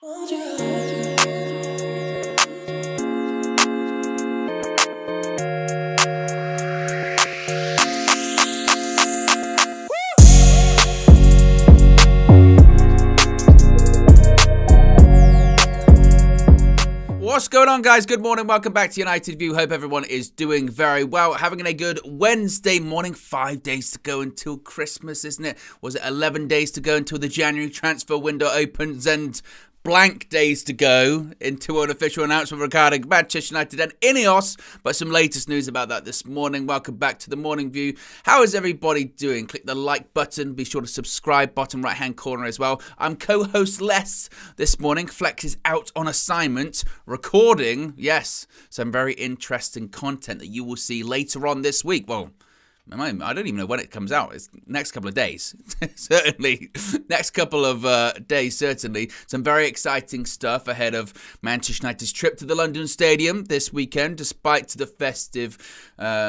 What's going on, guys? Good morning. Welcome back to United View. Hope everyone is doing very well. Having a good Wednesday morning. 5 days to go until Christmas, isn't it? Was it 11 days to go until the January transfer window opens and blank days to go into an official announcement regarding Manchester United and INEOS, but some latest news about that this morning. Welcome back to the Morning View. How is everybody doing? Click the like button. Be sure to subscribe, bottom right hand corner as well. I'm co-host Les this morning. Flex is out on assignment, recording, yes, some very interesting content that you will see later on this week. Well, I don't even know when it comes out. It's next couple of days. Certainly. Next couple of days, certainly. Some very exciting stuff ahead of Manchester United's trip to the London Stadium this weekend. Despite the festive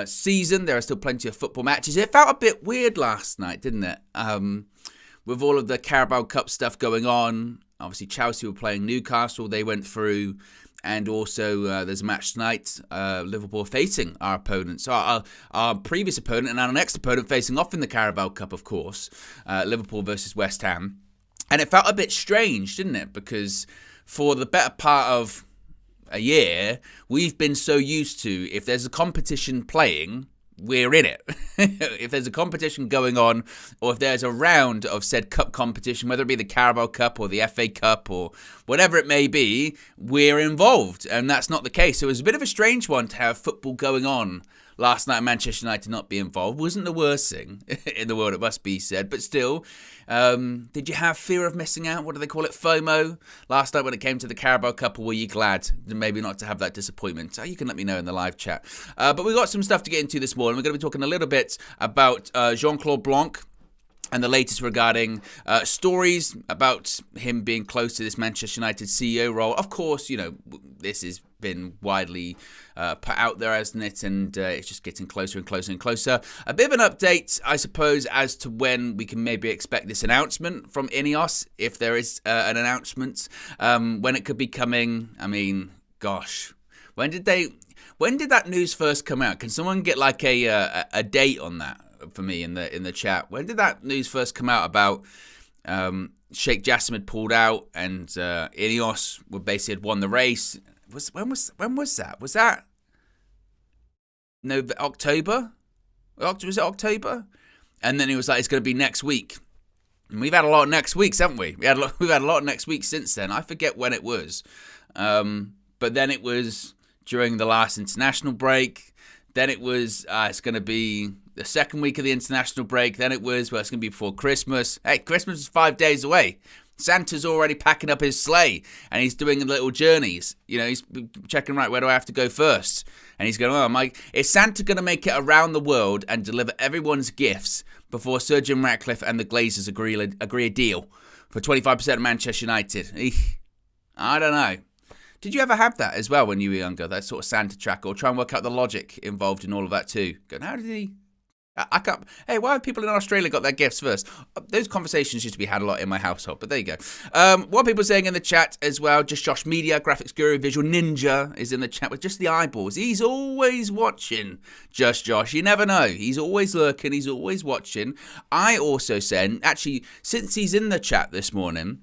season, there are still plenty of football matches. It felt a bit weird last night, didn't it? With all of the Carabao Cup stuff going on. Obviously, Chelsea were playing Newcastle. They went through. And also, there's a match tonight, Liverpool facing our opponent. So our previous opponent and our next opponent facing off in the Carabao Cup, of course. Liverpool versus West Ham. And it felt a bit strange, didn't it? Because for the better part of a year, we've been so used to, if there's a competition playing, we're in it. If there's a competition going on, or if there's a round of said cup competition, whether it be the Carabao Cup or the FA Cup or whatever it may be, we're involved. And that's not the case. So it was a bit of a strange one to have football going on last night, Manchester United not be involved. Wasn't the worst thing in the world, it must be said. But still, did you have fear of missing out? What do they call it? FOMO? Last night when it came to the Carabao Cup, or were you glad maybe not to have that disappointment? You can let me know in the live chat. But we've got some stuff to get into this morning. We're going to be talking a little bit about Jean-Claude Blanc and the latest regarding stories about him being close to this Manchester United CEO role. Of course, you know, this has been widely put out there, hasn't it? And it's just getting closer and closer and closer. A bit of an update, I suppose, as to when we can maybe expect this announcement from INEOS, if there is an announcement, when it could be coming. I mean, gosh, when did that news first come out? Can someone get like a date on that for me in the chat? When did that news first come out about Sheikh Jassim had pulled out and INEOS would basically had won the race? When was that? Was that October? Was it October? And then he was like, it's going to be next week. And we've had a lot of next weeks, haven't we? We've had a lot of next weeks since then. I forget when it was. But then it was during the last international break. Then it was, it's going to be the second week of the international break. Then it was, well, it's going to be before Christmas. Hey, Christmas is 5 days away. Santa's already packing up his sleigh and he's doing little journeys. You know, he's checking, right, where do I have to go first? And he's going, oh, Mike, is Santa going to make it around the world and deliver everyone's gifts before Sir Jim Ratcliffe and the Glazers agree a deal for 25% of Manchester United? I don't know. Did you ever have that as well when you were younger, that sort of Santa track, or try and work out the logic involved in all of that too? Going, how did he... I can't... Hey, why have people in Australia got their gifts first? Those conversations used to be had a lot in my household, but there you go. What are people saying in the chat as well? Just Josh Media, Graphics Guru, Visual Ninja is in the chat with just the eyeballs. He's always watching, Just Josh. You never know. He's always lurking. He's always watching. I also said, actually, since he's in the chat this morning,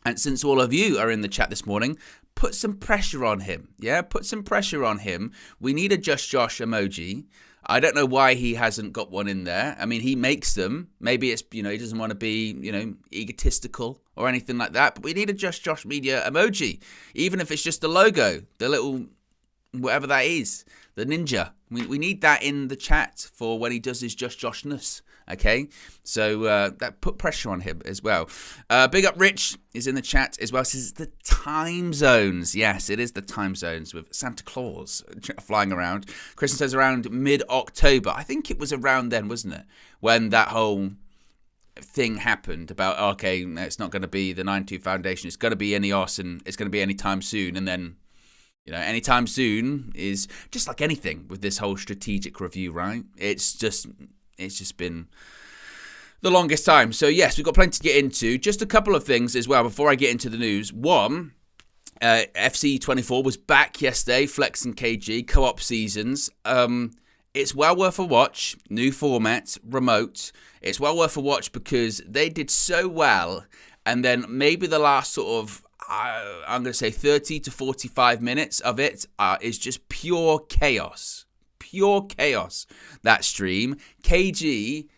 and since all of you are in the chat this morning, put some pressure on him. Yeah, put some pressure on him. We need a Just Josh emoji. I don't know why he hasn't got one in there. I mean, he makes them. Maybe it's, you know, he doesn't want to be, you know, egotistical or anything like that. But we need a Just Josh Media emoji. Even if it's just the logo, the little, whatever that is, the ninja. We need that in the chat for when he does his Just Joshness. Okay, so that put pressure on him as well. Big Up Rich is in the chat as well. Says the time zones. Yes, it is the time zones with Santa Claus flying around. Christmas says around mid-October. I think it was around then, wasn't it? When that whole thing happened about, okay, it's not going to be the 92 Foundation. It's going to be INEOS and it's going to be anytime soon. And then, you know, anytime soon is just like anything with this whole strategic review, right? It's just been the longest time. So yes, we've got plenty to get into. Just a couple of things as well before I get into the news. One, FC24 was back yesterday, Flex and KG, co-op seasons. It's well worth a watch. New format, remote. It's well worth a watch because they did so well. And then maybe the last sort of, I'm going to say 30 to 45 minutes of it is just pure chaos. Pure chaos, that stream. KG,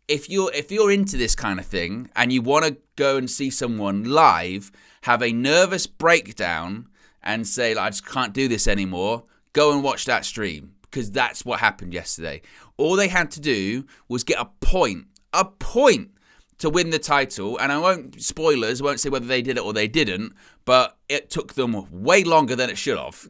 if you're into this kind of thing and you want to go and see someone live have a nervous breakdown and say, like, I just can't do this anymore, go and watch that stream, because that's what happened yesterday. All they had to do was get a point to win the title, and I won't say whether they did it or they didn't, but it took them way longer than it should have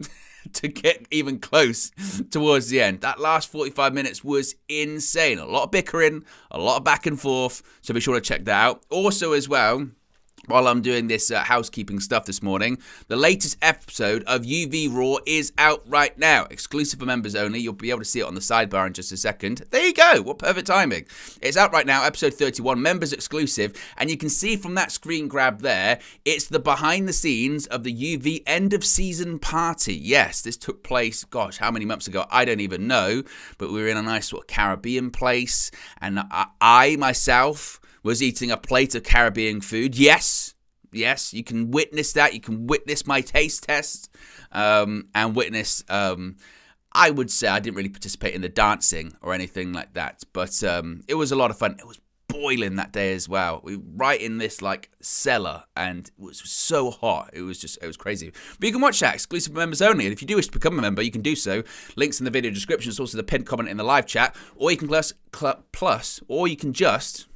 to get even close towards the end. That last 45 minutes was insane. A lot of bickering, a lot of back and forth, so be sure to check that out. Also as well, while I'm doing this housekeeping stuff this morning, the latest episode of UV Raw is out right now. Exclusive for members only. You'll be able to see it on the sidebar in just a second. There you go. What perfect timing. It's out right now, episode 31, members exclusive. And you can see from that screen grab there, it's the behind the scenes of the UV end of season party. Yes, this took place, gosh, how many months ago? I don't even know. But we were in a nice sort of Caribbean place. And I myself was eating a plate of Caribbean food. Yes, you can witness that. You can witness my taste test and witness, I would say I didn't really participate in the dancing or anything like that, but it was a lot of fun. It was boiling that day as well. We were right in this like cellar and it was so hot. It was crazy. But you can watch that exclusive for members only. And if you do wish to become a member, you can do so. Links in the video description. It's also the pinned comment in the live chat, or you can or you can just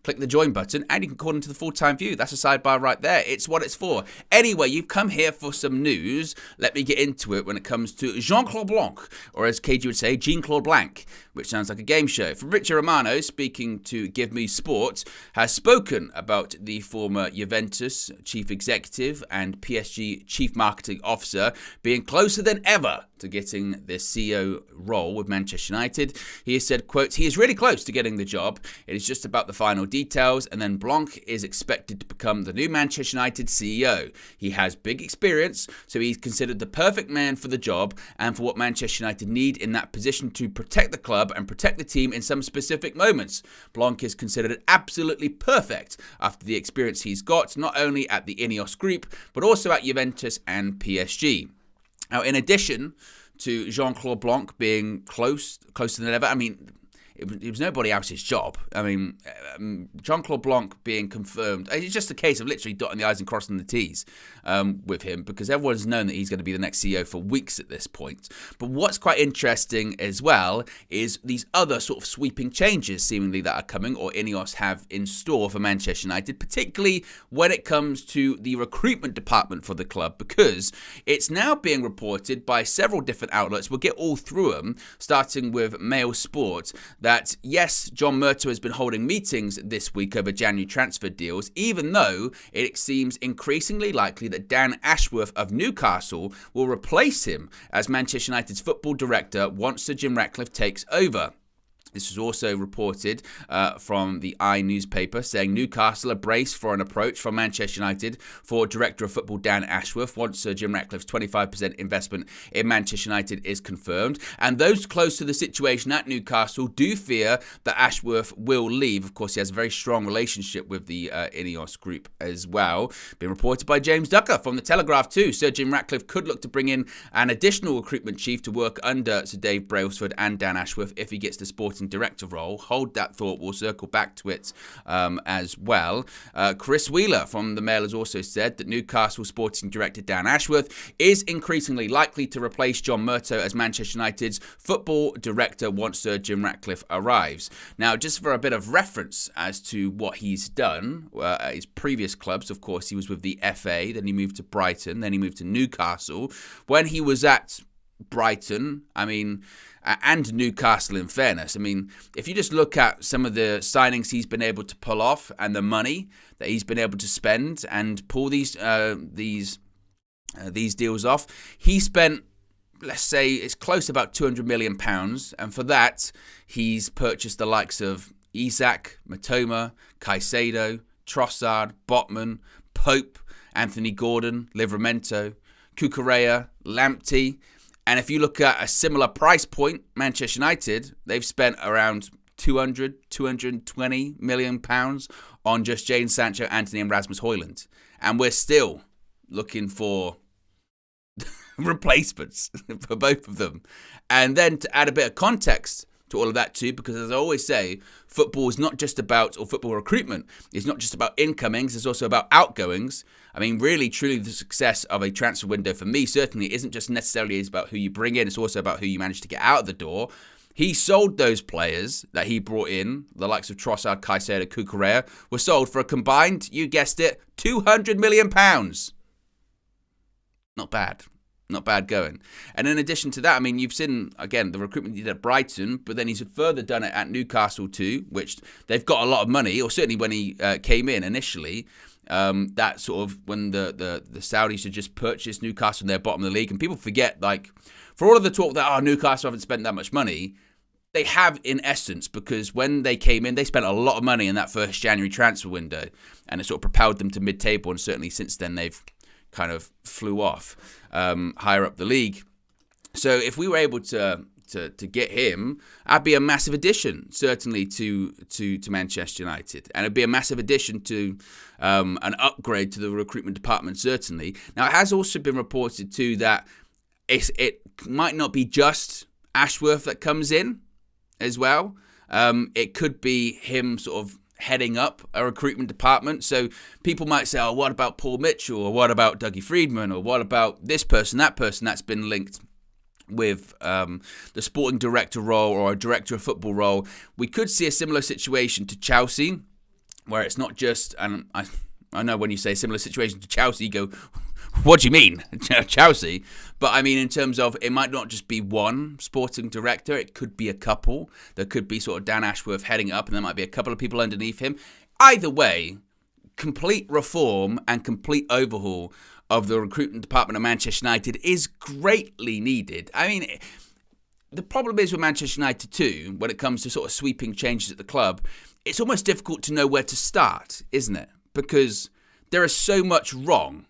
click the join button and you can call into the full-time view. That's a sidebar right there. It's what it's for. Anyway, you've come here for some news. Let me get into it when it comes to Jean-Claude Blanc, or as KG would say, Jean-Claude Blanc, which sounds like a game show. Fabrizio Romano, speaking to Give Me Sport, has spoken about the former Juventus chief executive and PSG chief marketing officer being closer than ever to getting the CEO role with Manchester United. He has said, quote, he is really close to getting the job. It is just about the final details, and then Blanc is expected to become the new Manchester United CEO. He has big experience, so he's considered the perfect man for the job and for what Manchester United need in that position to protect the club and protect the team in some specific moments. Blanc is considered absolutely perfect after the experience he's got, not only at the INEOS group, but also at Juventus and PSG. Now, in addition to Jean-Claude Blanc being closer than ever, I mean, it was nobody else's job. I mean, Jean-Claude Blanc being confirmed, it's just a case of literally dotting the I's and crossing the T's with him, because everyone's known that he's going to be the next CEO for weeks at this point. But what's quite interesting as well is these other sort of sweeping changes seemingly that are coming, or INEOS have in store for Manchester United, particularly when it comes to the recruitment department for the club, because it's now being reported by several different outlets. We'll get all through them, starting with Mail Sport, that yes, John Murtough has been holding meetings this week over January transfer deals, even though it seems increasingly likely that Dan Ashworth of Newcastle will replace him as Manchester United's football director once Sir Jim Ratcliffe takes over. This was also reported from the newspaper, saying Newcastle are braced for an approach from Manchester United for Director of Football Dan Ashworth once Sir Jim Ratcliffe's 25% investment in Manchester United is confirmed. And those close to the situation at Newcastle do fear that Ashworth will leave. Of course, he has a very strong relationship with the INEOS group as well. Been reported by James Ducker from The Telegraph too. Sir Jim Ratcliffe could look to bring in an additional recruitment chief to work under Sir Dave Brailsford and Dan Ashworth if he gets the sporting director role. Hold that thought. We'll circle back to it as well. Chris Wheeler from the Mail has also said that Newcastle sporting director Dan Ashworth is increasingly likely to replace John Murtough as Manchester United's football director once Sir Jim Ratcliffe arrives. Now, just for a bit of reference as to what he's done at his previous clubs, of course, he was with the FA, then he moved to Brighton, then he moved to Newcastle. When he was at Brighton, and Newcastle, in fairness, if you just look at some of the signings he's been able to pull off and the money that he's been able to spend and pull these deals off, he spent, let's say, it's close to about £200 million, and for that he's purchased the likes of Isak, Matoma, Caicedo, Trossard, Botman, Pope, Anthony Gordon, Livramento, Cucurella, Lamptey. And if you look at a similar price point, Manchester United, they've spent around 220 million pounds on just Jadon Sancho, Anthony and Rasmus Højlund. And we're still looking for replacements for both of them. And then to add a bit of context to all of that too, because as I always say, football is not just about, or football recruitment is not just about incomings, it's also about outgoings. I mean, really, truly, the success of a transfer window for me certainly isn't just necessarily about who you bring in, it's also about who you manage to get out of the door. He sold those players that he brought in, the likes of Trossard, Caicedo, Cucurella, were sold for a combined, you guessed it, £200 million. Not bad. Not bad going. And in addition to that, I mean, you've seen, again, the recruitment he did at Brighton, but then he's further done it at Newcastle too, which they've got a lot of money, or certainly when he came in initially, that sort of when the Saudis had just purchased Newcastle and they're bottom of the league. And people forget, like, for all of the talk that, Newcastle haven't spent that much money, they have in essence, because when they came in, they spent a lot of money in that first January transfer window, and it sort of propelled them to mid-table, and certainly since then they've kind of flew off higher up the league. So if we were able to get him, that'd be a massive addition, certainly to Manchester United, and it'd be a massive addition to an upgrade to the recruitment department, certainly. Now, it has also been reported too that it might not be just Ashworth that comes in as well. It could be him sort of heading up a recruitment department. So people might say, oh, what about Paul Mitchell? Or what about Dougie Freedman? Or what about this person, that person that's been linked with the sporting director role or a director of football role? We could see a similar situation to Chelsea, where it's not just, and I know when you say similar situation to Chelsea, you go, what do you mean, Chelsea? But I mean, in terms of, it might not just be one sporting director, it could be a couple. There could be sort of Dan Ashworth heading up, and there might be a couple of people underneath him. Either way, complete reform and complete overhaul of the recruitment department of Manchester United is greatly needed. I mean, the problem is with Manchester United too, when it comes to sort of sweeping changes at the club, it's almost difficult to know where to start, isn't it? Because there is so much wrong.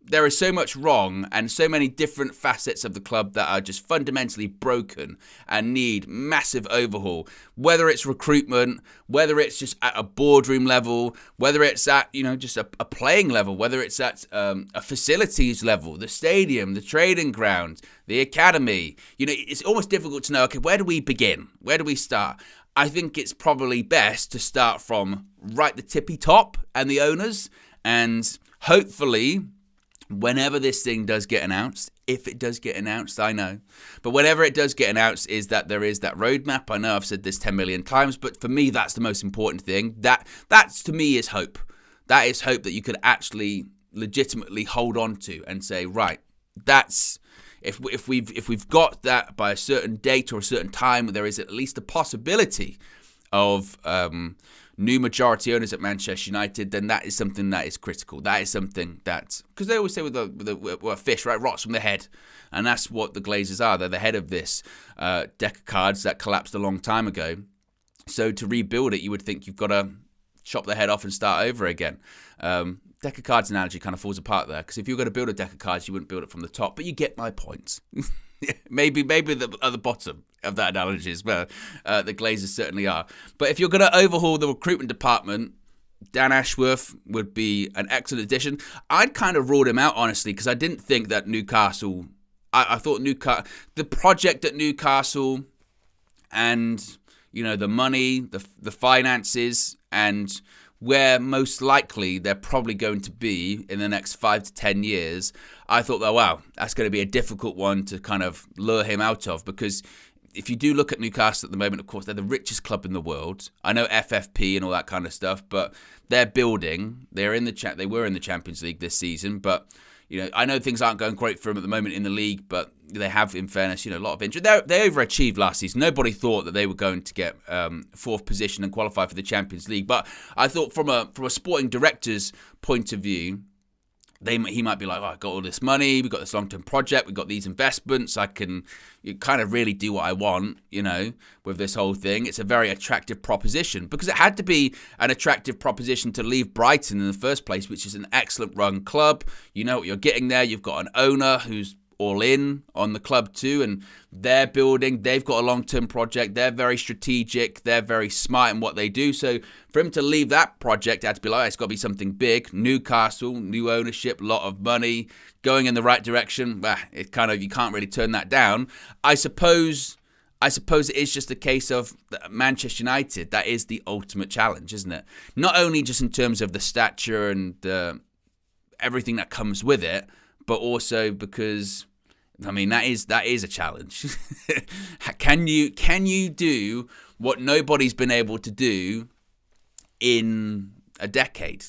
There is so much wrong and so many different facets of the club that are just fundamentally broken and need massive overhaul. Whether it's recruitment, whether it's just at a boardroom level, whether it's at, just a playing level, whether it's at a facilities level, the stadium, the training ground, the academy. It's almost difficult to know, okay, where do we begin? Where do we start? I think it's probably best to start from right the tippy top and the owners, and hopefully, whenever this thing does get announced, if it does get announced, I know, but whenever it does get announced, is that there is that roadmap. I know I've said this 10 million times, but for me, that's the most important thing. That's to me is hope. That is hope that you could actually legitimately hold on to and say, right, that's if we've got that by a certain date or a certain time, there is at least a possibility of new majority owners at Manchester United, then that is something that is critical. That is something that, because they always say with a fish, right, rots from the head. And that's what the Glazers are. They're the head of this deck of cards that collapsed a long time ago. So to rebuild it, you would think you've got to chop the head off and start over again. Deck of cards analogy kind of falls apart there, because if you were going to build a deck of cards, you wouldn't build it from the top. But you get my point. maybe at the bottom of that analogy as well. The Glazers certainly are. But if you're going to overhaul the recruitment department, Dan Ashworth would be an excellent addition. I'd kind of ruled him out, honestly, because I didn't think that Newcastle... I thought the project at Newcastle and, the money, the finances, and where most likely they're probably going to be in the next 5 to 10 years, I thought, oh, wow, that's going to be a difficult one to kind of lure him out of, because if you do look at Newcastle at the moment, of course, they're the richest club in the world. I know FFP and all that kind of stuff, but they're building. They were in the Champions League this season, but I know things aren't going great for them at the moment in the league, but they have, in fairness, a lot of injury. They overachieved last season. Nobody thought that they were going to get fourth position and qualify for the Champions League. But I thought from a sporting director's point of view, he might be like, oh, I got all this money, we got this long-term project, we got these investments, I can kind of really do what I want, with this whole thing. It's a very attractive proposition, because it had to be an attractive proposition to leave Brighton in the first place, which is an excellent run club. You know what you're getting there. You've got an owner who's all in on the club too, and they're building, they've got a long-term project, they're very strategic, they're very smart in what they do. So for him to leave that project, it had to be like, it's got to be something big. Newcastle, new ownership, lot of money, going in the right direction. It kind of, you can't really turn that down. I suppose it is just a case of Manchester United. That is the ultimate challenge, isn't it? Not only just in terms of the stature and everything that comes with it, but also because, I mean, that is a challenge. Can you do what nobody's been able to do in a decade?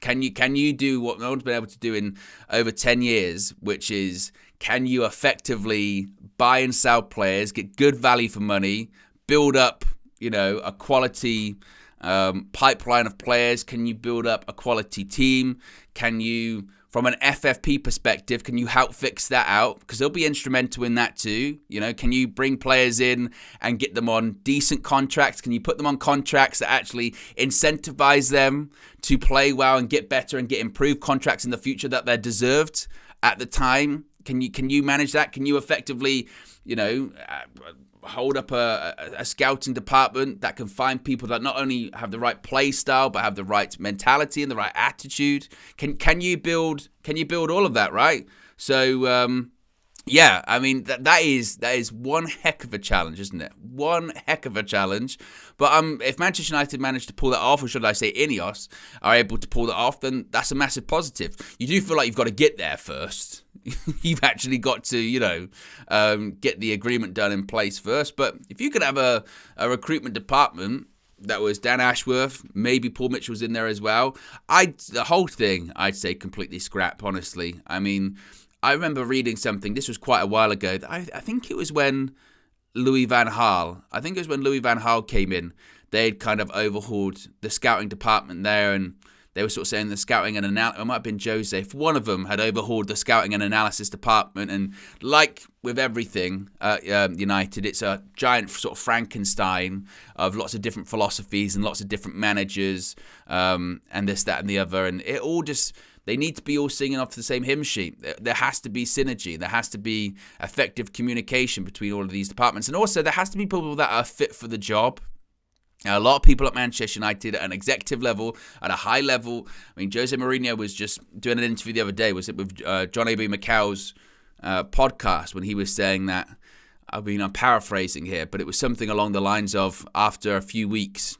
Can you do what no one's been able to do in over 10 years, which is, can you effectively buy and sell players, get good value for money, build up, a quality pipeline of players? Can you build up a quality team? Can you, from an FFP perspective, can you help fix that out? Because they'll be instrumental in that too. Can you bring players in and get them on decent contracts? Can you put them on contracts that actually incentivize them to play well and get better and get improved contracts in the future that they're deserved at the time? Can you manage that? Can you effectively, hold up a scouting department that can find people that not only have the right play style but have the right mentality and the right attitude? Can you build all of that, right? So yeah, I mean that is one heck of a challenge, isn't it? One heck of a challenge. But if Manchester United manage to pull that off, or should I say INEOS are able to pull that off, then that's a massive positive. You do feel like you've got to get there first. You've actually got to, get the agreement done in place first. But if you could have a recruitment department that was Dan Ashworth, maybe Paul Mitchell's in there as well, the whole thing, I'd say completely scrap, honestly. I mean, I remember reading something, this was quite a while ago, I think it was when Louis van Gaal came in. They'd kind of overhauled the scouting department there, and they were sort of saying the scouting and analysis, it might have been Joseph, one of them had overhauled the scouting and analysis department. And like with everything United, it's a giant sort of Frankenstein of lots of different philosophies and lots of different managers, and this, that, and the other. And it all just, they need to be all singing off the same hymn sheet. There has to be synergy. There has to be effective communication between all of these departments. And also there has to be people that are fit for the job. A lot of people at Manchester United at an executive level, at a high level. I mean, Jose Mourinho was just doing an interview the other day, was it with John A.B. McCall's podcast, when he was saying that, I'm paraphrasing here, but it was something along the lines of, after a few weeks,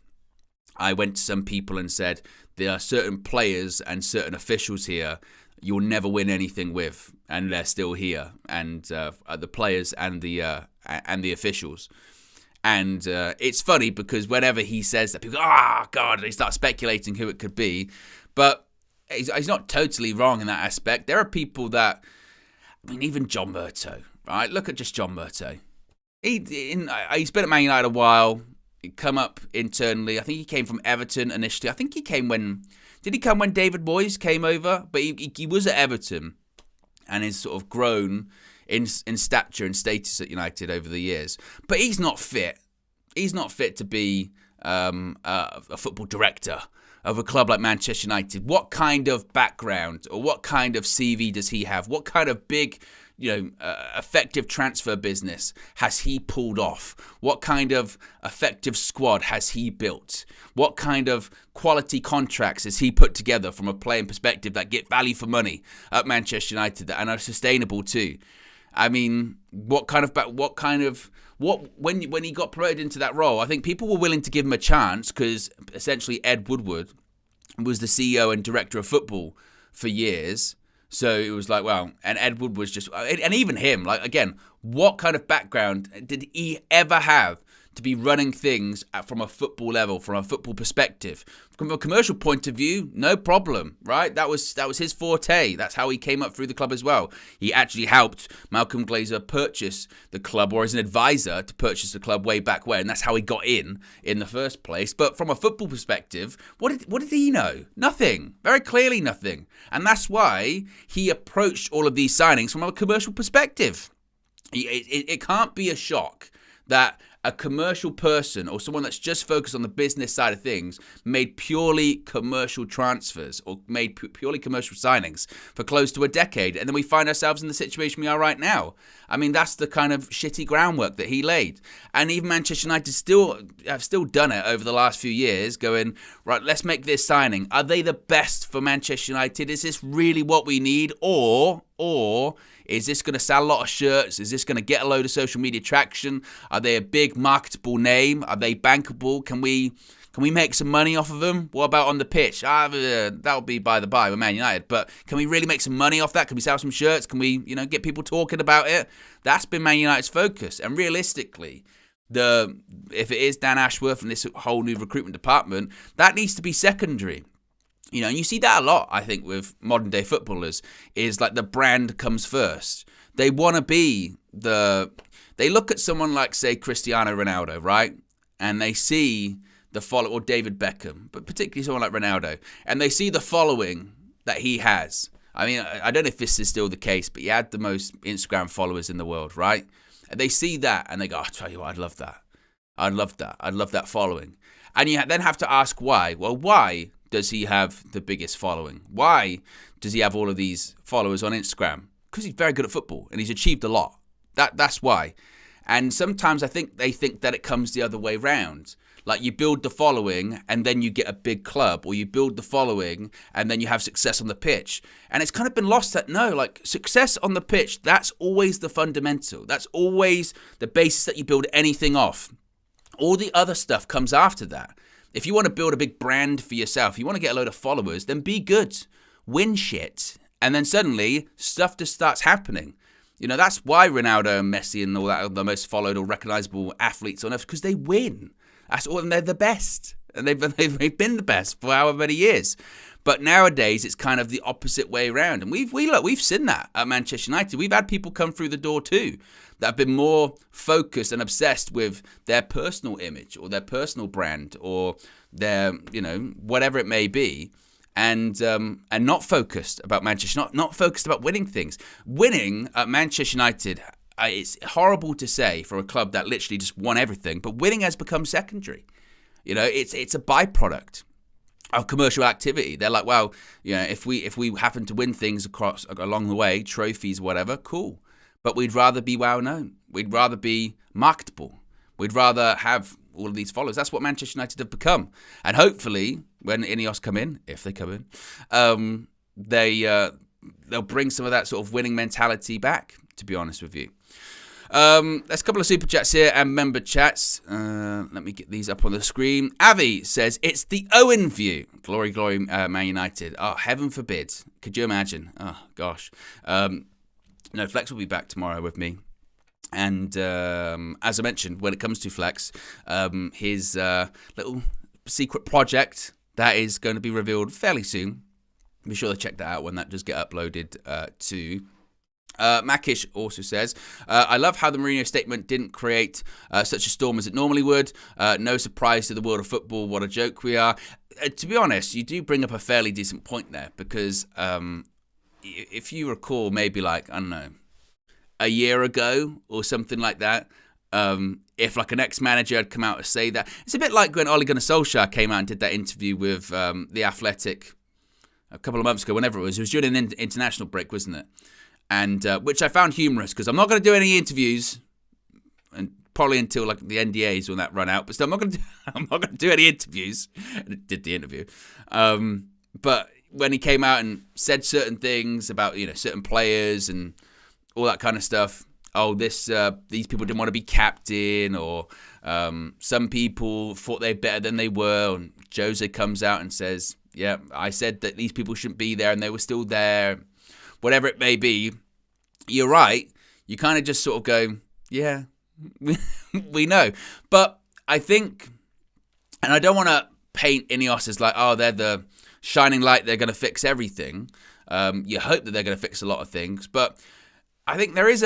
I went to some people and said, there are certain players and certain officials here you'll never win anything with, and they're still here, and the players and the officials. And it's funny because whenever he says that, people go, God, they start speculating who it could be. But he's not totally wrong in that aspect. There are people that, even John Murtough, right? Look at just John Murtough. He's been at Man United a while. He come up internally. I think he came from Everton initially. I think he came when David Moyes came over? But he was at Everton and has sort of grown in stature and status at United over the years. But he's not fit. He's not fit to be a football director of a club like Manchester United. What kind of background or what kind of CV does he have? What kind of big, effective transfer business has he pulled off? What kind of effective squad has he built? What kind of quality contracts has he put together from a playing perspective that get value for money at Manchester United and are sustainable too? I mean, when he got promoted into that role, I think people were willing to give him a chance because essentially Ed Woodward was the CEO and director of football for years. So it was like, well, and Ed Woodward was just, and even him, like, again, what kind of background did he ever have to be running things from a football level, from a football perspective. From a commercial point of view, no problem, right? That was his forte. That's how he came up through the club as well. He actually helped Malcolm Glazer purchase the club, or as an advisor to purchase the club way back when. And that's how he got in the first place. But from a football perspective, what did he know? Nothing. Very clearly nothing. And that's why he approached all of these signings from a commercial perspective. It can't be a shock that a commercial person or someone that's just focused on the business side of things made purely commercial transfers or made purely commercial signings for close to a decade. And then we find ourselves in the situation we are right now. I mean, that's the kind of shitty groundwork that he laid. And even Manchester United have still done it over the last few years, going, right, let's make this signing. Are they the best for Manchester United? Is this really what we need? Or is this going to sell a lot of shirts? Is this going to get a load of social media traction? Are they a big marketable name? Are they bankable? Can we make some money off of them? What about on the pitch? That'll be by the by with Man United. But can we really make some money off that? Can we sell some shirts? Can we, get people talking about it? That's been Man United's focus. And realistically, if it is Dan Ashworth and this whole new recruitment department, that needs to be secondary. And you see that a lot, I think, with modern day footballers, is like the brand comes first. They want to be they look at someone like, say, Cristiano Ronaldo, right? And they see the follow, or David Beckham, but particularly someone like Ronaldo, and they see the following that he has. I mean, I don't know if this is still the case, but he had the most Instagram followers in the world, right? And they see that and they go, I'll tell you what, I'd love that. I'd love that following. And you then have to ask why. Well, why does he have the biggest following? Why does he have all of these followers on Instagram? Because he's very good at football and he's achieved a lot. That's why. And sometimes I think they think that it comes the other way round. Like you build the following and then you get a big club, or you build the following and then you have success on the pitch. And it's kind of been lost that no, like success on the pitch, that's always the fundamental. That's always the basis that you build anything off. All the other stuff comes after that. If you want to build a big brand for yourself, you want to get a load of followers, then be good. Win shit. And then suddenly, stuff just starts happening. That's why Ronaldo and Messi and all that are the most followed or recognizable athletes on earth, because they win. That's all, and they're the best. And they've been the best for however many years. But nowadays, it's kind of the opposite way around. And we've seen that at Manchester United. We've had people come through the door too that have been more focused and obsessed with their personal image or their personal brand or their, whatever it may be, and not focused about Manchester, not focused about winning things. Winning at Manchester United, it's horrible to say for a club that literally just won everything, but winning has become secondary. It's a byproduct of commercial activity. They're like, well, if we happen to win things along the way, trophies, whatever, cool. But we'd rather be well known. We'd rather be marketable. We'd rather have all of these followers. That's what Manchester United have become. And hopefully, when INEOS come in, if they come in, they'll bring some of that sort of winning mentality back, to be honest with you. There's a couple of super chats here and member chats. Let me get these up on the screen. Avi says, it's the OWEN view. Glory, glory, Man United. Oh, heaven forbid. Could you imagine? Oh, gosh. No, Flex will be back tomorrow with me. And as I mentioned, when it comes to Flex, his little secret project that is going to be revealed fairly soon. Be sure to check that out when that does get uploaded to Makish also says, I love how the Mourinho statement didn't create such a storm as it normally would. No surprise to the world of football. What a joke we are. To be honest, you do bring up a fairly decent point there because if you recall, maybe like, I don't know, a year ago or something like that, if like an ex-manager had come out to say that, it's a bit like when Ole Gunnar Solskjaer came out and did that interview with The Athletic a couple of months ago, whenever it was during an international break, wasn't it? And which I found humorous because I'm not going to do any interviews, and probably until like the NDAs when that run out. But still, I'm not going to do any interviews. And it did the interview, but when he came out and said certain things about certain players and all that kind of stuff. Oh, these people didn't want to be captain, or some people thought they're better than they were. And Jose comes out and says, "Yeah, I said that these people shouldn't be there, and they were still there." Whatever it may be, you're right. You kind of just sort of go, yeah, we know. But I think, and I don't want to paint INEOS as like, oh, they're the shining light, they're going to fix everything. You hope that they're going to fix a lot of things, but I think there is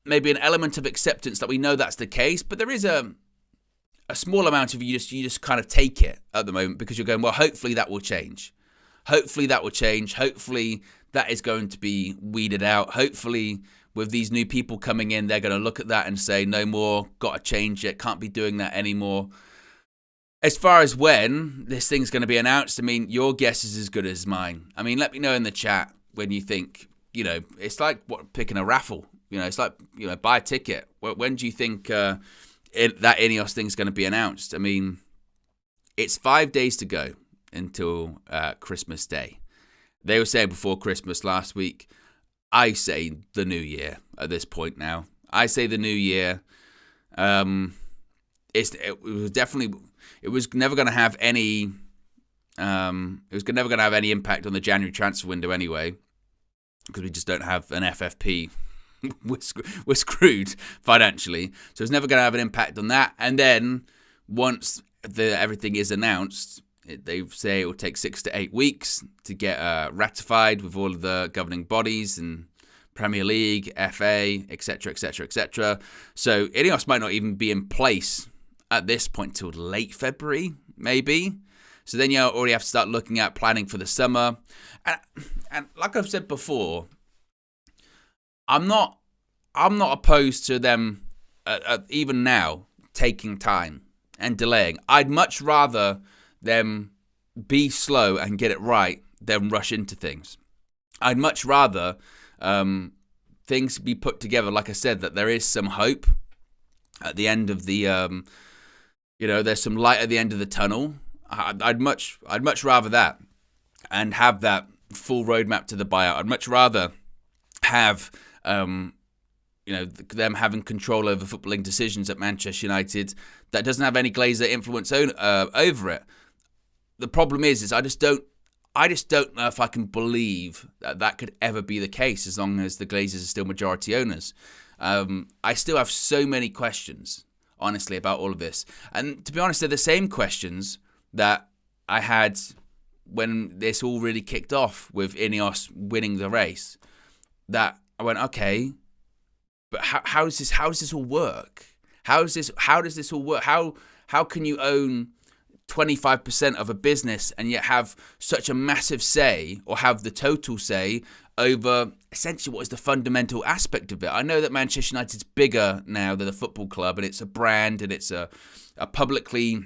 maybe an element of acceptance that we know that's the case, but there is a small amount of you just kind of take it at the moment because you're going, well, hopefully that will change. Hopefully that will change. Hopefully that is going to be weeded out. Hopefully with these new people coming in, they're going to look at that and say, no more, got to change it, can't be doing that anymore. As far as when this thing's going to be announced, I mean, your guess is as good as mine. I mean, let me know in the chat when you think, it's like picking a raffle. It's like, buy a ticket. When do you think that INEOS thing's going to be announced? I mean, it's 5 days to go until Christmas Day. They were saying before Christmas last week. I say the new year at this point now. I say the new year. It was never going to have any. It was never going to have any impact on the January transfer window anyway, because we just don't have an FFP. We're screwed financially, so it's never going to have an impact on that. And then once everything is announced, they say it will take 6 to 8 weeks to get ratified with all of the governing bodies and Premier League, FA, etc., etc., etc. So INEOS might not even be in place at this point till late February, maybe. So then you already have to start looking at planning for the summer. And like I've said before, I'm not opposed to them even now taking time and delaying. I'd much rather them be slow and get it right than rush into things. I'd much rather things be put together, like I said, that there is some hope at the end of the, there's some light at the end of the tunnel. I'd much rather that and have that full roadmap to the buyout. I'd much rather have them having control over footballing decisions at Manchester United that doesn't have any Glazer influence over it. The problem is I just don't know if I can believe that could ever be the case as long as the Glazers are still majority owners. I still have so many questions, honestly, about all of this. And to be honest, they're the same questions that I had when this all really kicked off with INEOS winning the race. That I went, okay, but how does this all work? How does this all work? How can you own 25% of a business and yet have such a massive say, or have the total say over essentially what is the fundamental aspect of it? I know that Manchester United's bigger now than a football club, and it's a brand, and it's a publicly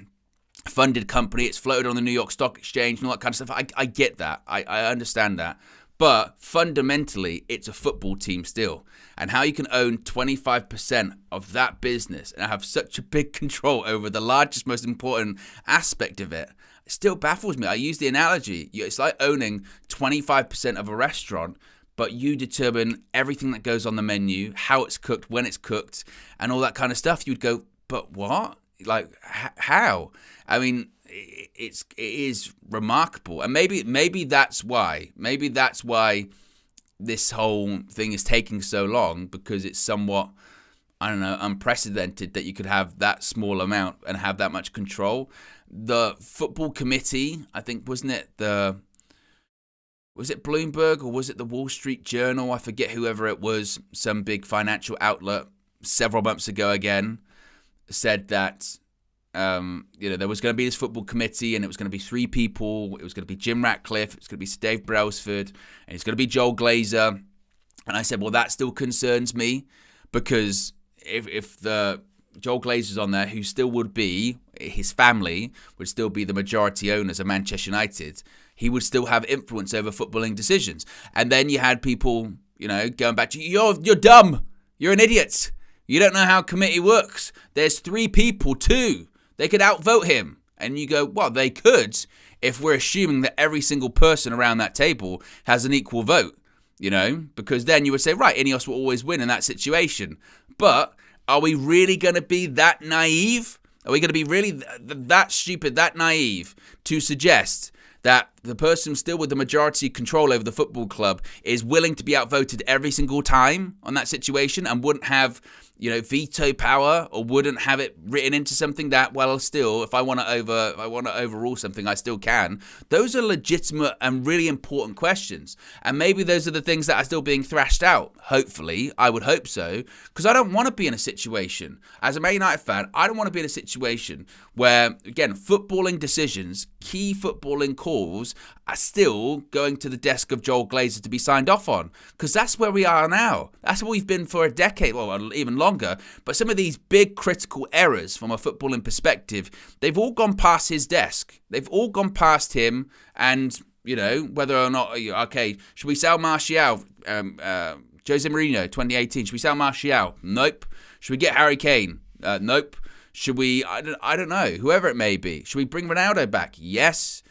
funded company. It's floated on the New York Stock Exchange and all that kind of stuff. I get that. I understand that. But fundamentally, it's a football team still. And how you can own 25% of that business and have such a big control over the largest, most important aspect of it still baffles me. I use the analogy. It's like owning 25% of a restaurant, but you determine everything that goes on the menu, how it's cooked, when it's cooked, and all that kind of stuff. You'd go, but what? Like, how? I mean, it is remarkable, and maybe that's why this whole thing is taking so long, because it's somewhat, I don't know, unprecedented that you could have that small amount and have that much control. The football committee, I think, was it Bloomberg or was it the Wall Street Journal? I forget, whoever it was, some big financial outlet several months ago again said that there was going to be this football committee, and it was going to be 3 people. It was going to be Jim Ratcliffe, it was going to be Dave Brailsford, and it's going to be Joel Glazer. And I said, well, that still concerns me, because if the Joel Glazer's on there, who still would be, his family would still be the majority owners of Manchester United, he would still have influence over footballing decisions. And then you had people, going back to, you're dumb, you're an idiot, you don't know how a committee works. There's 3 people too. They could outvote him. And you go, well, they could, if we're assuming that every single person around that table has an equal vote, because then you would say, right, INEOS will always win in that situation. But are we really going to be that naive? Are we going to be really that stupid, that naive to suggest that the person still with the majority control over the football club is willing to be outvoted every single time on that situation and wouldn't have veto power or wouldn't have it written into something that, well, still, if I want to overrule something, I still can. Those are legitimate and really important questions. And maybe those are the things that are still being thrashed out. Hopefully, I would hope so, because I don't want to be in a situation, as a Man United fan, I don't want to be in a situation where, again, footballing decisions, key footballing calls are still going to the desk of Joel Glazer to be signed off on, because that's where we are now. That's where we've been for a decade, well, even longer. But some of these big critical errors from a footballing perspective, they've all gone past his desk. They've all gone past him, and whether or not, okay, should we sell Martial? Jose Mourinho, 2018. Should we sell Martial? Nope. Should we get Harry Kane? Nope. Should we? I don't know. Whoever it may be. Should we bring Ronaldo back? Yes.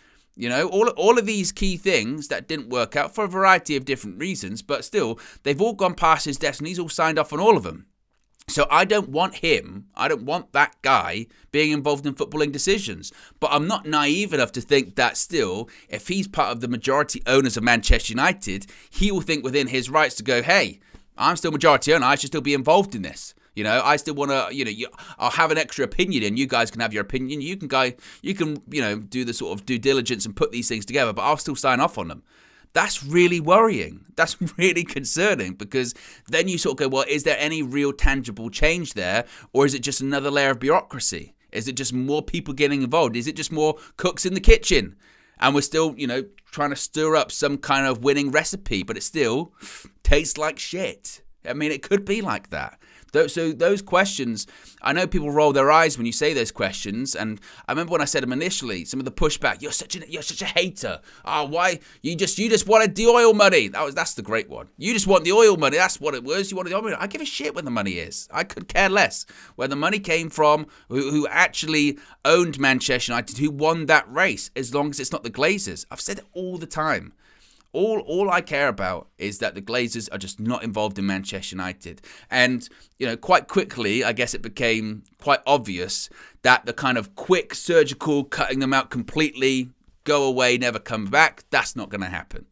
All of these key things that didn't work out for a variety of different reasons, but still, they've all gone past his desk and he's all signed off on all of them. So I don't want that guy being involved in footballing decisions. But I'm not naive enough to think that still, if he's part of the majority owners of Manchester United, he will think within his rights to go, hey, I'm still majority owner, I should still be involved in this. I still want to, I'll have an extra opinion and you guys can have your opinion. You can do the sort of due diligence and put these things together, but I'll still sign off on them. That's really worrying. That's really concerning, because then you sort of go, well, is there any real tangible change there? Or is it just another layer of bureaucracy? Is it just more people getting involved? Is it just more cooks in the kitchen? And we're still, trying to stir up some kind of winning recipe, but it still tastes like shit. I mean, it could be like that. So those questions, I know people roll their eyes when you say those questions, and I remember when I said them initially, some of the pushback, you're such a hater. Oh, why you just wanted the oil money? That's the great one. You just want the oil money. That's what it was. You wanted the oil money. I give a shit where the money is. I could care less where the money came from, who actually owned Manchester United, who won that race, as long as it's not the Glazers. I've said it all the time. All I care about is that the Glazers are just not involved in Manchester United. And, quite quickly, I guess it became quite obvious that the kind of quick surgical cutting them out completely, go away, never come back, that's not going to happen.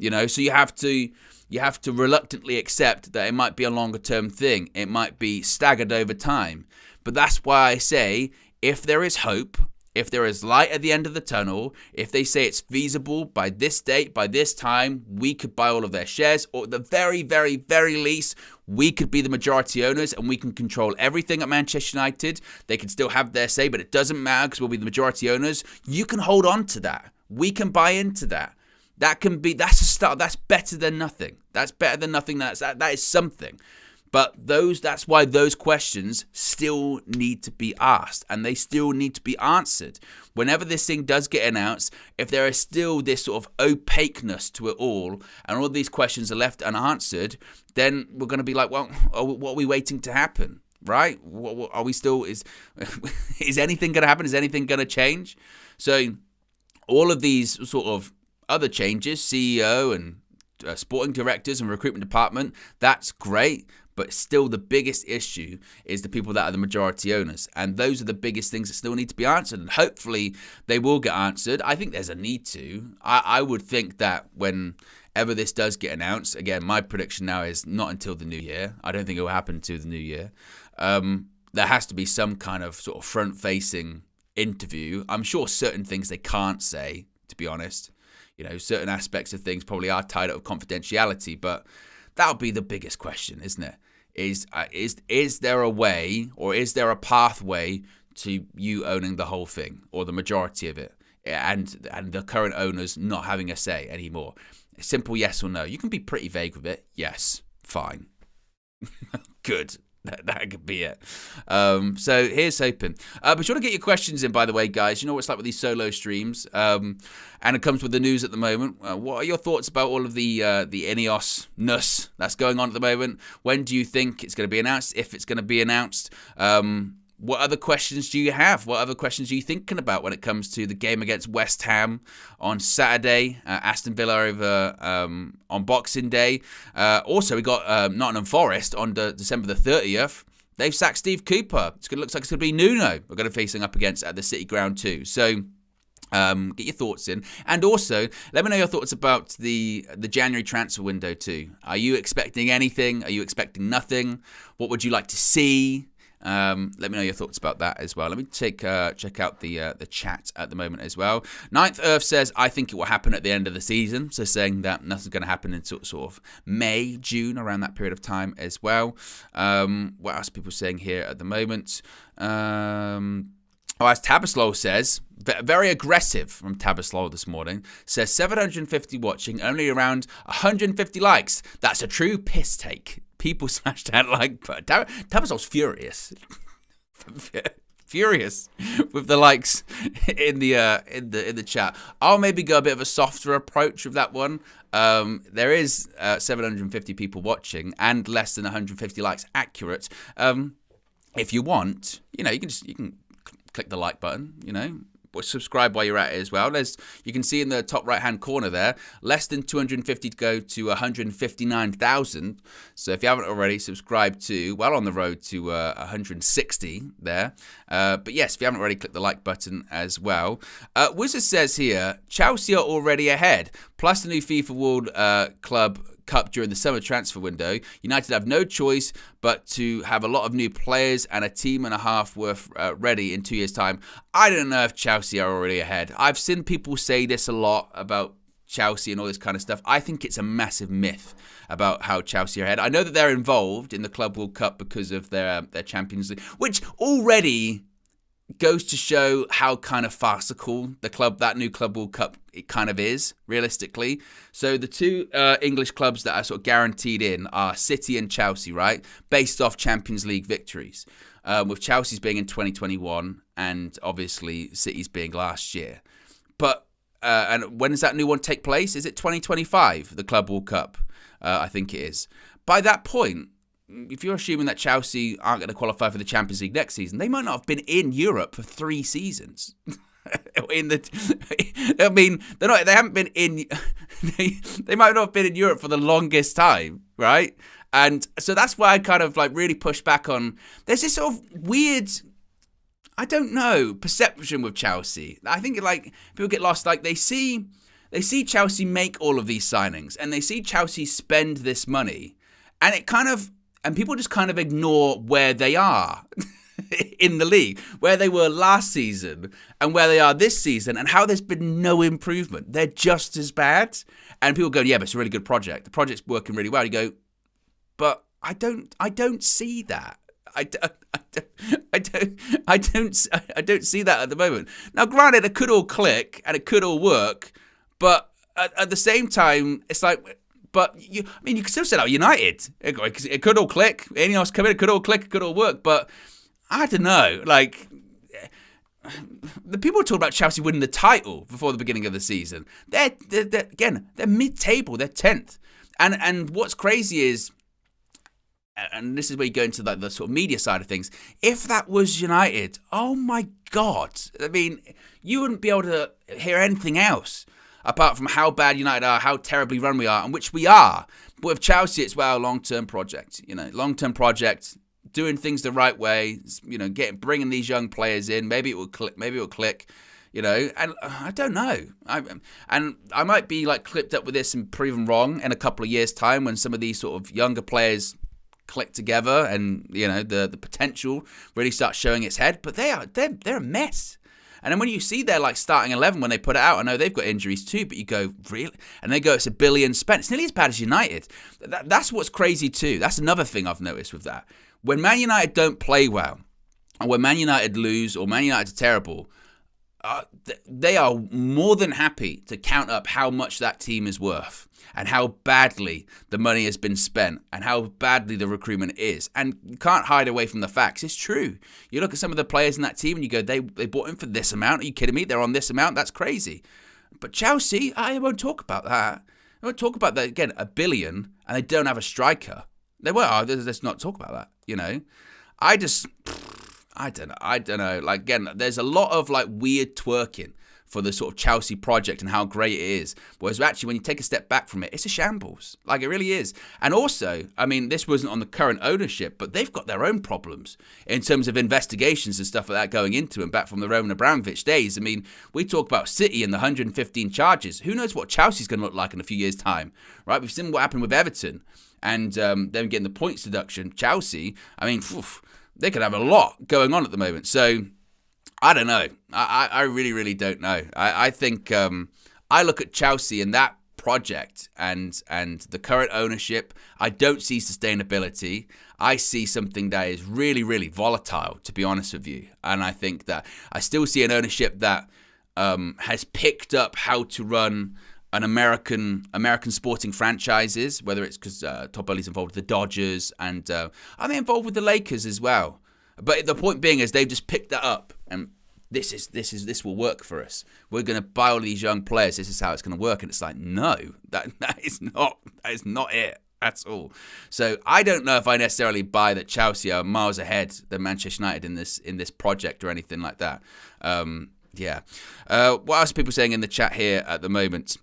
So you have to reluctantly accept that it might be a longer term thing. It might be staggered over time. But that's why I say, if there is hope, if there is light at the end of the tunnel, if they say it's feasible by this date, by this time, we could buy all of their shares, or at the very, very, very least, we could be the majority owners and we can control everything at Manchester United. They can still have their say, but it doesn't matter because we'll be the majority owners. You can hold on to that. We can buy into that. That's a start. That's better than nothing. That's better than nothing. That is something. But that's why those questions still need to be asked, and they still need to be answered. Whenever this thing does get announced, if there is still this sort of opaqueness to it all, and all these questions are left unanswered, then we're going to be like, well, what are we waiting to happen, right? What are we still, is anything going to happen? Is anything going to change? So all of these sort of other changes, CEO and sporting directors and recruitment department, that's great. But still, the biggest issue is the people that are the majority owners. And those are the biggest things that still need to be answered. And hopefully they will get answered. I think there's a need to. I would think that whenever this does get announced, again, my prediction now is not until the new year. I don't think it will happen until the new year. There has to be some kind of sort of front-facing interview. I'm sure certain things they can't say, to be honest. Certain aspects of things probably are tied up with confidentiality, but that'll be the biggest question, isn't it? Is there a way, or is there a pathway to you owning the whole thing, or the majority of it, and the current owners not having a say anymore? A simple yes or no. You can be pretty vague with it. Yes, fine, good. That could be it. So here's hoping. But you want to get your questions in, by the way, guys. You know what it's like with these solo streams. And it comes with the news at the moment. What are your thoughts about all of the INEOS-ness that's going on at the moment? When do you think it's going to be announced? If it's going to be announced? What other questions do you have? What other questions are you thinking about when it comes to the game against West Ham on Saturday? Aston Villa over on Boxing Day. Also, we got Nottingham Forest on December the 30th. They've sacked Steve Cooper. Looks like it's going to be Nuno we're going to be facing up against at the City Ground too. So Get your thoughts in, and also let me know your thoughts about the January transfer window too. Are you expecting anything? Are you expecting nothing? What would you like to see? Let me know your thoughts about that as well. Let me check out the chat at the moment as well. Ninth Earth says, I think it will happen at the end of the season. So saying that nothing's going to happen until sort of May, June, around that period of time as well. What else are people saying here at the moment? As Tabaslol says, very aggressive from Tabaslol this morning, says 750 watching, only around 150 likes. That's a true piss take. People smashed that like button. Tabaslol's furious. Furious with the likes in the chat. I'll maybe go a bit of a softer approach with that one. There is 750 people watching and less than 150 likes accurate. If you want, you can click the like button, subscribe while you're at it as well. You can see in the top right hand corner there, less than 250 to go to 159,000. So if you haven't already, subscribed to, well on the road to 160 there. But yes, if you haven't already, click the like button as well. Wizard says here, Chelsea are already ahead, plus the new FIFA World Club Cup during the summer transfer window. United have no choice but to have a lot of new players and a team and a half worth ready in 2 years' time. I don't know if Chelsea are already ahead. I've seen people say this a lot about Chelsea and all this kind of stuff. I think it's a massive myth about how Chelsea are ahead. I know that they're involved in the Club World Cup because of their Champions League, which already goes to show how kind of farcical that new Club World Cup it kind of is, realistically. So the two English clubs that are sort of guaranteed in are City and Chelsea, right? Based off Champions League victories. With Chelsea's being in 2021 and obviously City's being last year. But, and when does that new one take place? Is it 2025, the Club World Cup? I think it is. By that point, if you're assuming that Chelsea aren't going to qualify for the Champions League next season, they might not have been in Europe for 3 seasons. They haven't been in. They might not have been in Europe for the longest time, right? And so that's why I kind of like really push back on. There's this sort of weird, I don't know, perception with Chelsea. I think like people get lost. Like they see Chelsea make all of these signings, and they see Chelsea spend this money, and people just kind of ignore where they are in the league, where they were last season and where they are this season, and how there's been no improvement. They're just as bad. And people go, yeah, but it's a really good project. The project's working really well. You go, but I don't see that. I don't see that at the moment. Now, granted, it could all click and it could all work, but at the same time, it's like. But you can still say that United. It could all click. INEOS come in, it could all click, it could all work. But I don't know. Like, the people talk about Chelsea winning the title before the beginning of the season. They're mid-table. They're 10th. And what's crazy is, and this is where you go into like the sort of media side of things. If that was United, oh my God. I mean, you wouldn't be able to hear anything else. Apart from how bad United are, how terribly run we are, and which we are. But with Chelsea, it's well, long-term project. Long-term project, doing things the right way. Bringing these young players in. Maybe it will click. And I don't know. I might be like clipped up with this and proven wrong in a couple of years' time when some of these sort of younger players click together and the potential really starts showing its head. But they're a mess. And then when you see their like starting 11 when they put it out, I know they've got injuries too, but you go, really? And they go, it's $1 billion spent. It's nearly as bad as United. That's what's crazy too. That's another thing I've noticed with that. When Man United don't play well, and when Man United lose or Man United are terrible, they are more than happy to count up how much that team is worth and how badly the money has been spent and how badly the recruitment is. And you can't hide away from the facts. It's true. You look at some of the players in that team and you go, they bought him for this amount. Are you kidding me? They're on this amount. That's crazy. But Chelsea, I won't talk about that. I won't talk about that. Again, $1 billion and they don't have a striker. Let's not talk about that, I don't know. Like, again, there's a lot of like weird twerking for the sort of Chelsea project and how great it is. Whereas actually, when you take a step back from it, it's a shambles. Like, it really is. And also, I mean, this wasn't on the current ownership, but they've got their own problems in terms of investigations and stuff like that going into and back from the Roman Abramovich days. I mean, we talk about City and the 115 charges. Who knows what Chelsea's going to look like in a few years' time, right? We've seen what happened with Everton and them getting the points deduction. Chelsea, I mean, they could have a lot going on at the moment. So, I don't know. I really, really don't know. I think I look at Chelsea and that project and the current ownership. I don't see sustainability. I see something that is really, really volatile, to be honest with you. And I think that I still see an ownership that has picked up how to run an American sporting franchises, whether it's because Todd Bowley's involved with the Dodgers and are they involved with the Lakers as well? But the point being is they've just picked that up, and this will work for us. We're going to buy all these young players. This is how it's going to work. And it's like, no, that is not it at all. So I don't know if I necessarily buy that Chelsea are miles ahead than Manchester United in this project or anything like that. Yeah. What else are people saying in the chat here at the moment?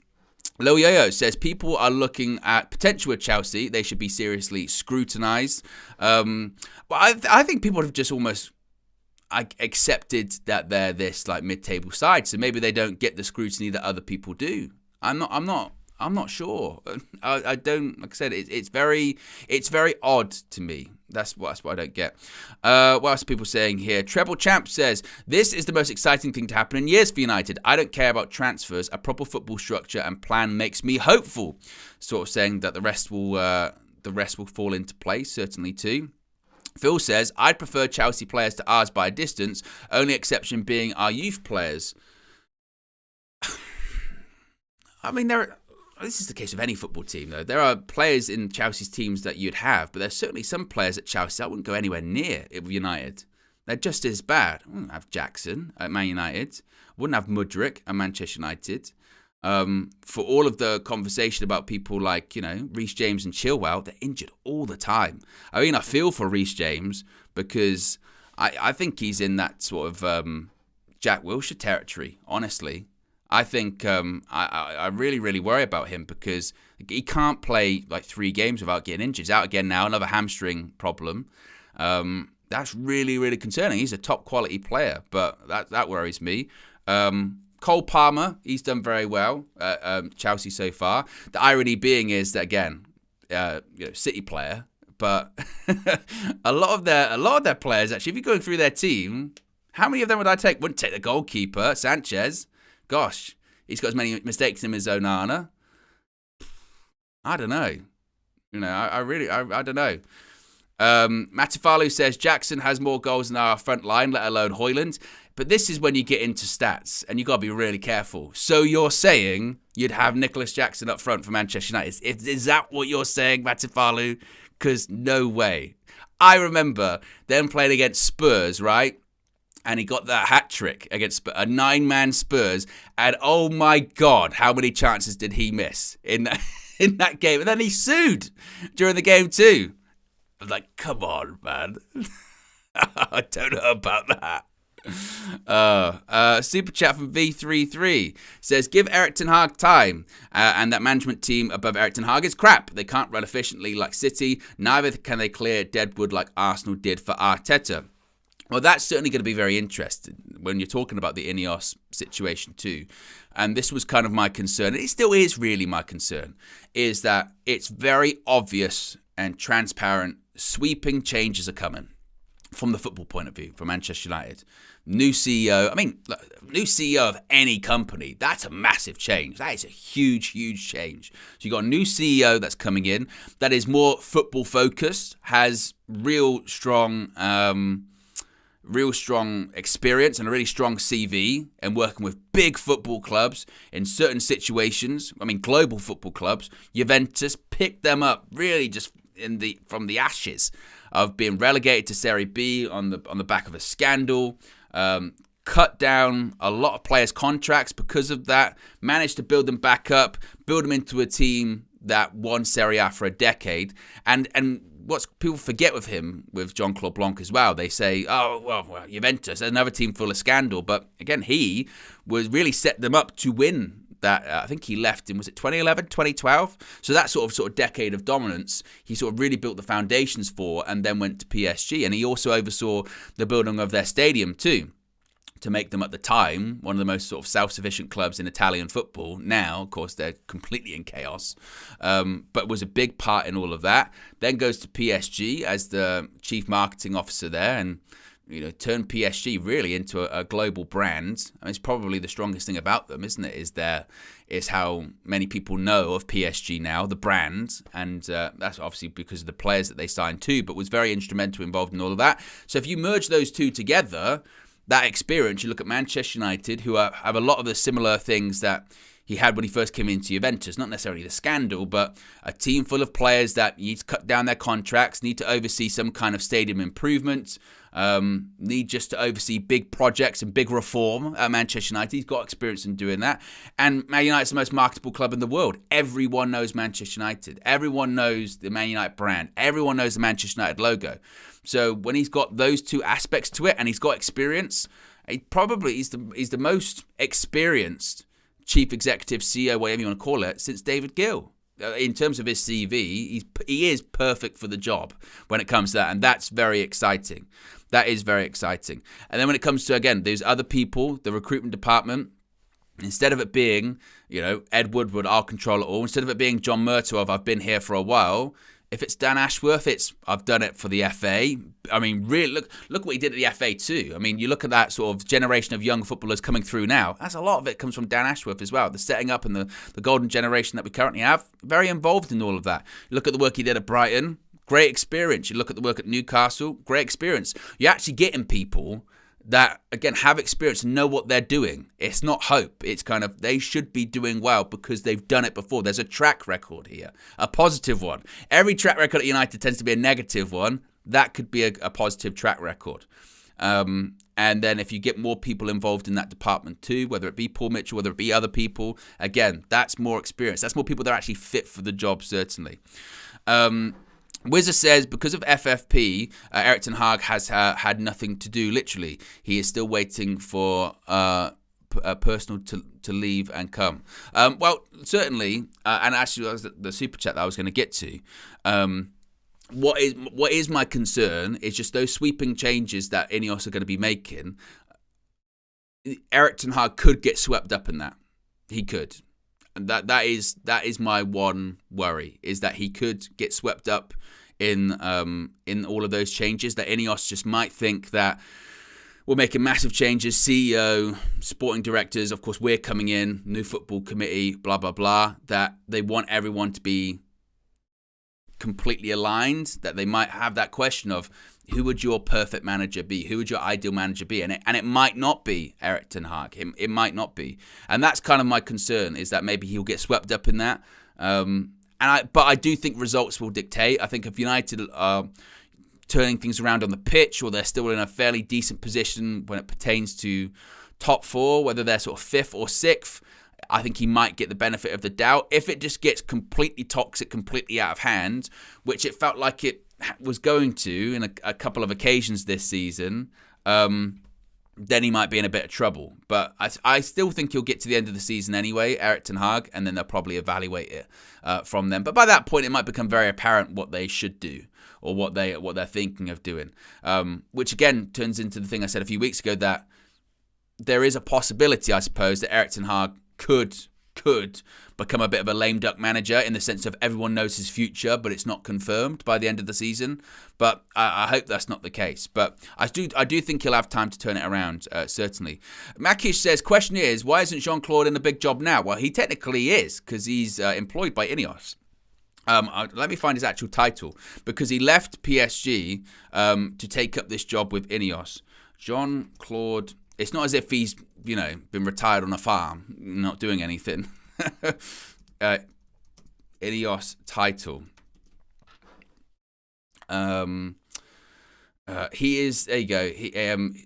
Lil Yo says people are looking at potential with Chelsea. They should be seriously scrutinised. But I think people have just almost accepted that they're this like mid-table side, so maybe they don't get the scrutiny that other people do. I'm not sure. I don't, like I said, it's very odd to me. That's what I don't get. What else are people saying here? Treble Champ says, this is the most exciting thing to happen in years for United. I don't care about transfers. A proper football structure and plan makes me hopeful. Sort of saying that the rest will fall into place, certainly too. Phil says, I'd prefer Chelsea players to ours by a distance, only exception being our youth players. I mean, this is the case of any football team, though. There are players in Chelsea's teams that you'd have, but there's certainly some players at Chelsea that wouldn't go anywhere near United. They're just as bad. I wouldn't have Jackson at Man United. I wouldn't have Mudryk at Manchester United. For all of the conversation about people like, Reece James and Chilwell, they're injured all the time. I mean, I feel for Reece James because I think he's in that sort of Jack Wilshere territory, honestly. I think I really, really worry about him because he can't play like 3 games without getting injured. He's out again now, another hamstring problem. That's really, really concerning. He's a top quality player, but that worries me. Cole Palmer, he's done very well at Chelsea so far. The irony being is that, again, City player, but a lot of their players, actually, if you're going through their team, how many of them would I take? Wouldn't take the goalkeeper, Sanchez. Gosh, he's got as many mistakes in him as Onana. I don't know. I don't know. Matifalu says Jackson has more goals than our front line, let alone Højlund. But this is when you get into stats, and you got to be really careful. So you're saying you'd have Nicholas Jackson up front for Manchester United? Is that what you're saying, Matifalu? Because no way. I remember them playing against Spurs, right? And he got that hat trick against a 9-man Spurs. And oh my God, how many chances did he miss in that game? And then he sued during the game too. I was like, come on, man. I don't know about that. Super chat from V33 says, give Erik ten Hag time, and that management team above Erik ten Hag is crap. They can't run efficiently like City, neither can they clear deadwood like Arsenal did for Arteta. Well, that's certainly going to be very interesting when you're talking about the INEOS situation too. And this was kind of my concern. It still is really my concern, is that it's very obvious and transparent. Sweeping changes are coming from the football point of view, from Manchester United. New CEO, new CEO of any company, that's a massive change. That is a huge, huge change. So you've got a new CEO that's coming in that is more football focused, has real strong experience and a really strong CV in working with big football clubs in certain situations. Global football clubs. Juventus picked them up really just from the ashes of being relegated to Serie B on the back of a scandal. Cut down a lot of players' contracts because of that. Managed to build them back up, build them into a team that won Serie A for a decade, and what people forget with him, with Jean-Claude Blanc as well, they say, oh, well, Juventus, another team full of scandal. But again, he was really set them up to win that. I think he left in, was it 2011, 2012? So that sort of decade of dominance, he sort of really built the foundations for, and then went to PSG. And he also oversaw the building of their stadium too, to make them at the time one of the most sort of self-sufficient clubs in Italian football. Now, of course, they're completely in chaos, but was a big part in all of that. Then goes to PSG as the chief marketing officer there, and turned PSG really into a global brand. I mean, it's probably the strongest thing about them, isn't it? Is how many people know of PSG now, the brand, and that's obviously because of the players that they signed too, but was very instrumental, involved in all of that. So if you merge those two together, that experience, you look at Manchester United, who have a lot of the similar things that he had when he first came into Juventus, not necessarily the scandal, but a team full of players that need to cut down their contracts, need to oversee some kind of stadium improvement, need just to oversee big projects and big reform at Manchester United. He's got experience in doing that. And Man United's the most marketable club in the world. Everyone knows Manchester United. Everyone knows the Man United brand. Everyone knows the Manchester United logo. So when he's got those two aspects to it and he's got experience, he's the most experienced chief executive, CEO, whatever you want to call it, since David Gill. In terms of his CV, he is perfect for the job when it comes to that, and that's very exciting. That is very exciting. And then when it comes to, again, those other people, the recruitment department, instead of it being, Ed Woodward, I'll control it all, instead of it being John Murtaugh of I've been here for a while, if it's Dan Ashworth, it's I've done it for the FA. I mean, really, look what he did at the FA too. I mean, you look at that sort of generation of young footballers coming through now. That's a lot of it comes from Dan Ashworth as well. The setting up and the golden generation that we currently have, very involved in all of that. You look at the work he did at Brighton, great experience. You look at the work at Newcastle, great experience. You're actually getting people that, again, have experience and know what they're doing. It's not hope. It's kind of, they should be doing well because they've done it before. There's a track record here, a positive one. Every track record at United tends to be a negative one. That could be a positive track record. And then if you get more people involved in that department too, whether it be Paul Mitchell, whether it be other people, again, that's more experience. That's more people that are actually fit for the job, certainly. Wizard says, because of FFP, Erik ten Hag has had nothing to do, literally. He is still waiting for personal to leave and come. Well, certainly, and actually that was the super chat that I was going to get to. What is my concern is just those sweeping changes that INEOS are going to be making. Erik ten Hag could get swept up in that. He could. And that is my one worry, is that he could get swept up in all of those changes, that INEOS just might think that we're making massive changes, CEO, sporting directors, of course we're coming in, new football committee, blah, blah, blah, that they want everyone to be completely aligned, that they might have that question of who would your perfect manager be? Who would your ideal manager be? And it might not be Erik ten Hag. It might not be. And that's kind of my concern, is that maybe he'll get swept up in that. But I do think results will dictate. I think if United are turning things around on the pitch, or they're still in a fairly decent position when it pertains to top four, whether they're sort of fifth or sixth, I think he might get the benefit of the doubt. If it just gets completely toxic, completely out of hand, which it felt like it was going to in a couple of occasions this season, then he might be in a bit of trouble. But I still think he'll get to the end of the season anyway, Erik ten Hag, and then they'll probably evaluate it from them. But by that point, it might become very apparent what they should do, or what they're thinking of doing. Which again turns into the thing I said a few weeks ago, that there is a possibility, I suppose, that Erik ten Hag could become a bit of a lame duck manager, in the sense of everyone knows his future, but it's not confirmed by the end of the season. But I hope that's not the case. But I do think he'll have time to turn it around, certainly. Makish says, question is, why isn't Jean-Claude in a big job now? Well, he technically is, because he's employed by INEOS. Let me find his actual title, because he left PSG to take up this job with INEOS. Jean-Claude, it's not as if he's, been retired on a farm, not doing anything. INEOS title. He is, there you go.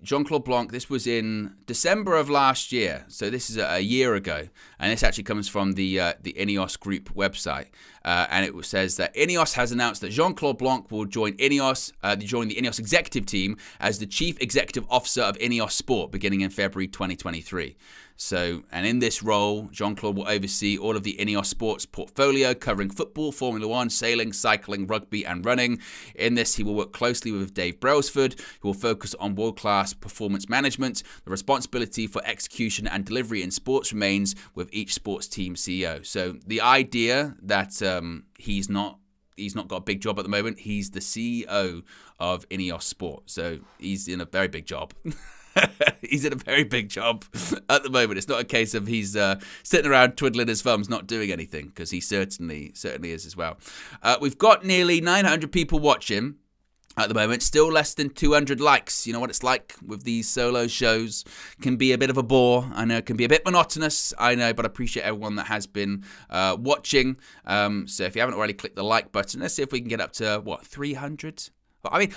Jean-Claude Blanc, this was in December of last year. So this is a year ago. And this actually comes from the INEOS group website. And it says that INEOS has announced that Jean-Claude Blanc will join the INEOS executive team as the Chief Executive Officer of INEOS Sport beginning in February 2023. So, and in this role, Jean-Claude will oversee all of the INEOS Sports portfolio, covering football, Formula One, sailing, cycling, rugby, and running. In this, he will work closely with Dave Brailsford, who will focus on world-class performance management. The responsibility for execution and delivery in sports remains with each sports team CEO. So, the idea that he's not got a big job at the moment. He's the CEO of INEOS Sport, so he's in a very big job. He's in a very big job at the moment. It's not a case of he's sitting around twiddling his thumbs, not doing anything, because he certainly is as well. We've got nearly 900 people watching at the moment. Still less than 200 likes. You know what it's like with these solo shows. Can be a bit of a bore. I know it can be a bit monotonous. I know, but I appreciate everyone that has been watching. So if you haven't already, click the like button. Let's see if we can get up to, 300? I mean,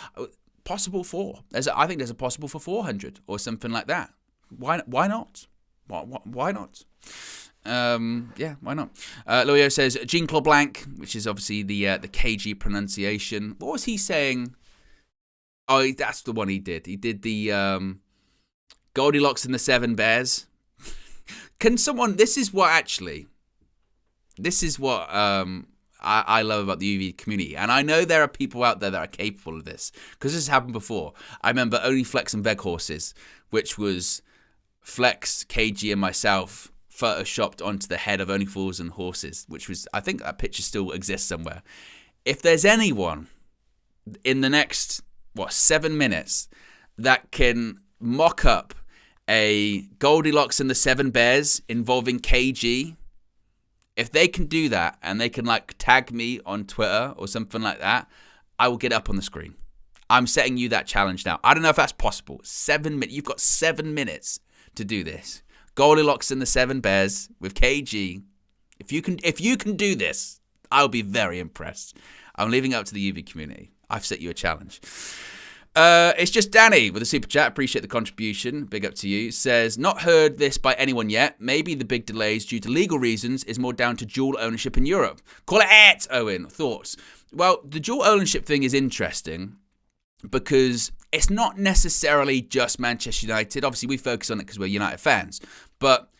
possible for. I think there's a possible for 400 or something like that. Why not? Why not? Yeah, why not? Loyo says Jean-Claude Blanc, which is obviously the KG pronunciation. What was he saying? Oh, that's the one he did. He did the Goldilocks and the Seven Bears. Can someone? This is what I love about the UV community. And I know there are people out there that are capable of this, because this has happened before. I remember Only Flex and Veg Horses, which was Flex, KG, and myself photoshopped onto the head of Only Fools and Horses, which was, I think that picture still exists somewhere. If there's anyone in the next, 7 minutes that can mock up a Goldilocks and the Seven Bears involving KG, if they can do that and they can tag me on Twitter or something like that, I will get up on the screen. I'm setting you that challenge now. I don't know if that's possible. 7 minutes. You've got 7 minutes to do this. Goldilocks and the Seven Bears with KG. If you can do this, I'll be very impressed. I'm leaving it up to the UV community. I've set you a challenge. It's just Danny with a super chat. Appreciate the contribution. Big up to you. Says, not heard this by anyone yet. Maybe the big delays due to legal reasons is more down to dual ownership in Europe. Call it, Owen. Thoughts? Well, the dual ownership thing is interesting because it's not necessarily just Manchester United. Obviously, we focus on it because we're United fans. But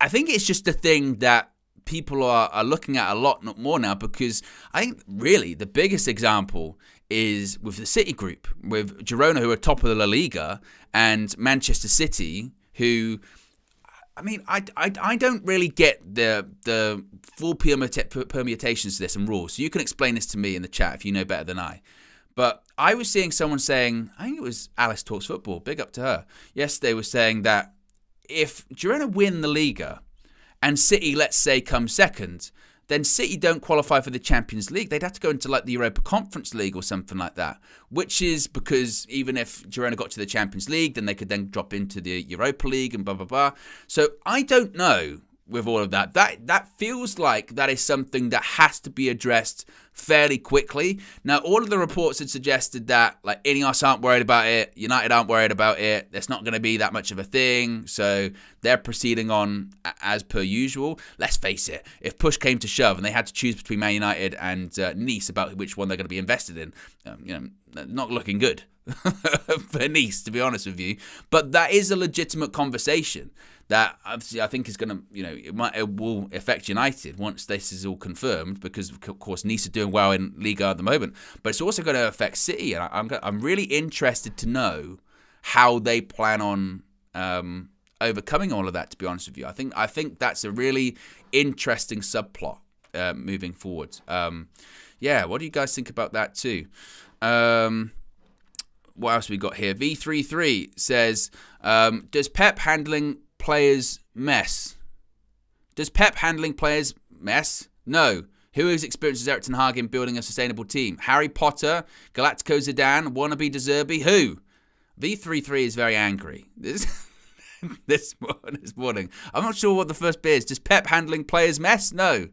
I think it's just a thing that people are looking at a lot more now, because I think really the biggest example is with the City group, with Girona, who are top of the La Liga, and Manchester City, who, I mean, I don't really get the full permutations to this and rules. So you can explain this to me in the chat if you know better than I. But I was seeing someone saying, I think it was Alice Talks Football, big up to her, yesterday, was saying that if Girona win the Liga and City, let's say, come second, then City don't qualify for the Champions League. They'd have to go into the Europa Conference League or something like that, which is because even if Girona got to the Champions League, then they could then drop into the Europa League and blah, blah, blah. So I don't know with all of that. That feels like that is something that has to be addressed fairly quickly. Now, all of the reports had suggested that INEOS aren't worried about it, United aren't worried about it, there's not going to be that much of a thing, so they're proceeding on as per usual. Let's face it, if push came to shove and they had to choose between Man United and Nice about which one they're going to be invested in, not looking good for Nice, to be honest with you. But that is a legitimate conversation that obviously I think is going to, it will affect United once this is all confirmed, because of course Nice are doing well in Liga at the moment, but it's also going to affect City, and I'm really interested to know how they plan on overcoming all of that, to be honest with you. I think that's a really interesting subplot moving forward. What do you guys think about that too? What else we got here? V33 says, does Pep handling players mess? Does Pep handling players mess? No. Who has experienced Erik ten Hag in building a sustainable team? Harry Potter, Galactico Zidane, wannabe De Zerbi? Who? V33 is very angry this morning. I'm not sure what the first bit is. Does Pep handling players mess? No.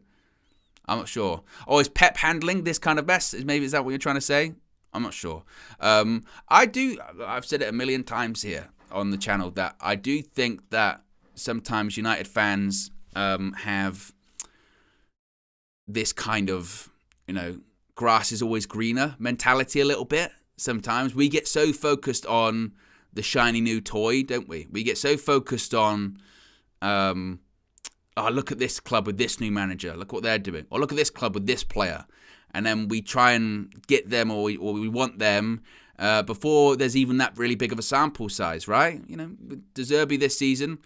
I'm not sure. Or is Pep handling this kind of mess? Maybe is that what you're trying to say? I'm not sure. I've said it a million times here on the channel that I do think that sometimes United fans have this kind of, grass is always greener mentality a little bit. Sometimes we get so focused on the shiny new toy, don't we? We get so focused on, look at this club with this new manager. Look what they're doing. Or look at this club with this player. And then we try and get them or we want them before there's even that really big of a sample size, right? De Zerbi this season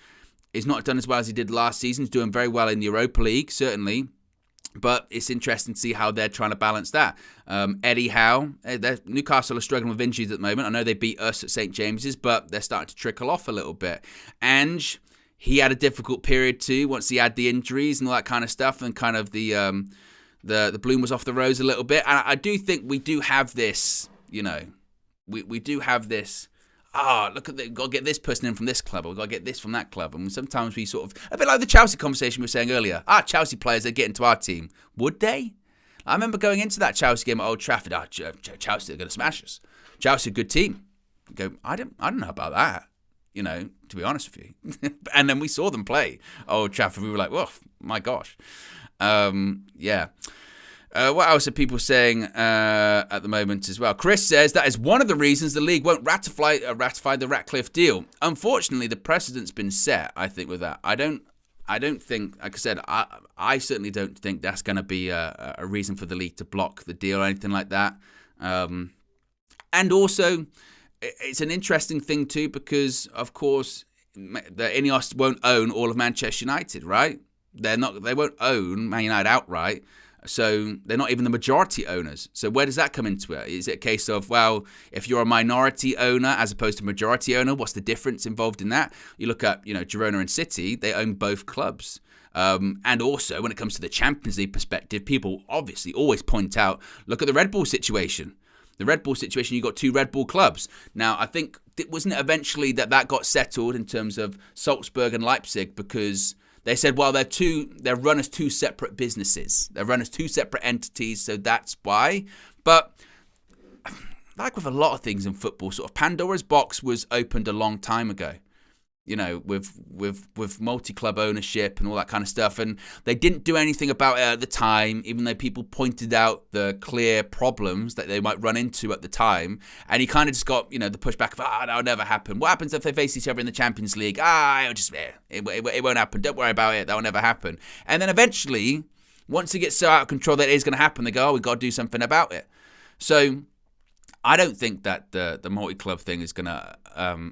is not done as well as he did last season. He's doing very well in the Europa League, certainly. But it's interesting to see how they're trying to balance that. Eddie Howe, Newcastle are struggling with injuries at the moment. I know they beat us at St. James's, but they're starting to trickle off a little bit. Ange, he had a difficult period too once he had the injuries and all that kind of stuff, and kind of the bloom was off the rose a little bit. And I do think we do have this, we do have this. Look at got to get this person in from this club, or we've got to get this from that club. And sometimes we sort of, a bit like the Chelsea conversation we were saying earlier. Chelsea players, they get into our team. Would they? I remember going into that Chelsea game at Old Trafford. Chelsea are going to smash us. Chelsea, a good team. I don't know about that, to be honest with you. And then we saw them play Old Trafford. We were like, whoa, my gosh. Yeah. What else are people saying at the moment as well? Chris says that is one of the reasons the league won't ratify the Ratcliffe deal. Unfortunately, the precedent's been set, I think, with that. I don't think, like I said, I certainly don't think that's going to be a reason for the league to block the deal or anything like that. And also, it's an interesting thing too, because, of course, the INEOS won't own all of Manchester United, right? They won't own Man United outright. So they're not even the majority owners. So where does that come into it? Is it a case of, well, if you're a minority owner as opposed to majority owner, what's the difference involved in that? You look at, Girona and City, they own both clubs. And also, when it comes to the Champions League perspective, people obviously always point out, look at the Red Bull situation. The Red Bull situation, you got two Red Bull clubs. Now, I think, wasn't it eventually that got settled in terms of Salzburg and Leipzig, because they said, well, they're run as two separate businesses. They're run as two separate entities, so that's why. But like with a lot of things in football, sort of Pandora's box was opened a long time ago. With multi-club ownership and all that kind of stuff. And they didn't do anything about it at the time, even though people pointed out the clear problems that they might run into at the time. And he kind of just got, the pushback of, that'll never happen. What happens if they face each other in the Champions League? It won't happen. Don't worry about it. That'll never happen. And then eventually, once it gets so out of control that it is going to happen, they go, we've got to do something about it. So I don't think that the multi-club thing is going to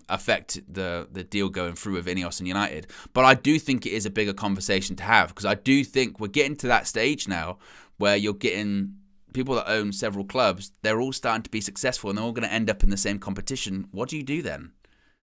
affect the deal going through with INEOS and United. But I do think it is a bigger conversation to have, because I do think we're getting to that stage now where you're getting people that own several clubs, they're all starting to be successful and they're all going to end up in the same competition. What do you do then?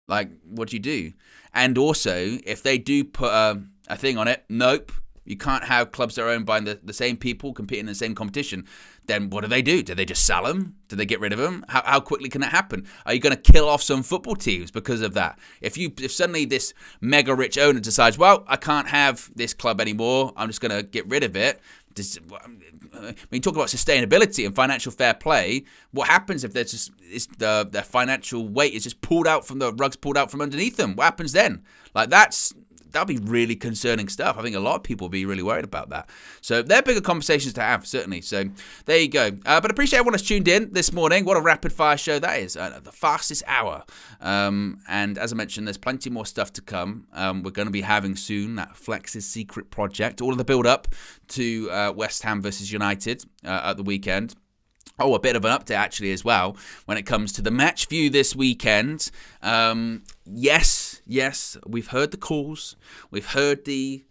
What do you do? And also, if they do put a thing on it, nope, you can't have clubs that are owned by the same people competing in the same competition. Then what do? Do they just sell them? Do they get rid of them? How quickly can that happen? Are you going to kill off some football teams because of that? If suddenly this mega rich owner decides, well, I can't have this club anymore, I'm just going to get rid of it. When you talk about sustainability and financial fair play, what happens if there's just the financial weight is just rug's pulled out from underneath them? What happens then? That'll be really concerning stuff. I think a lot of people will be really worried about that. So they're bigger conversations to have, certainly. So there you go. But I appreciate everyone that's tuned in this morning. What a rapid fire show that is. The fastest hour. And as I mentioned, there's plenty more stuff to come. We're going to be having soon that Flex's Secret Project. All of the build up to West Ham versus United at the weekend. Oh, a bit of an update actually as well when it comes to the match view this weekend. Yes, we've heard the calls, we've heard the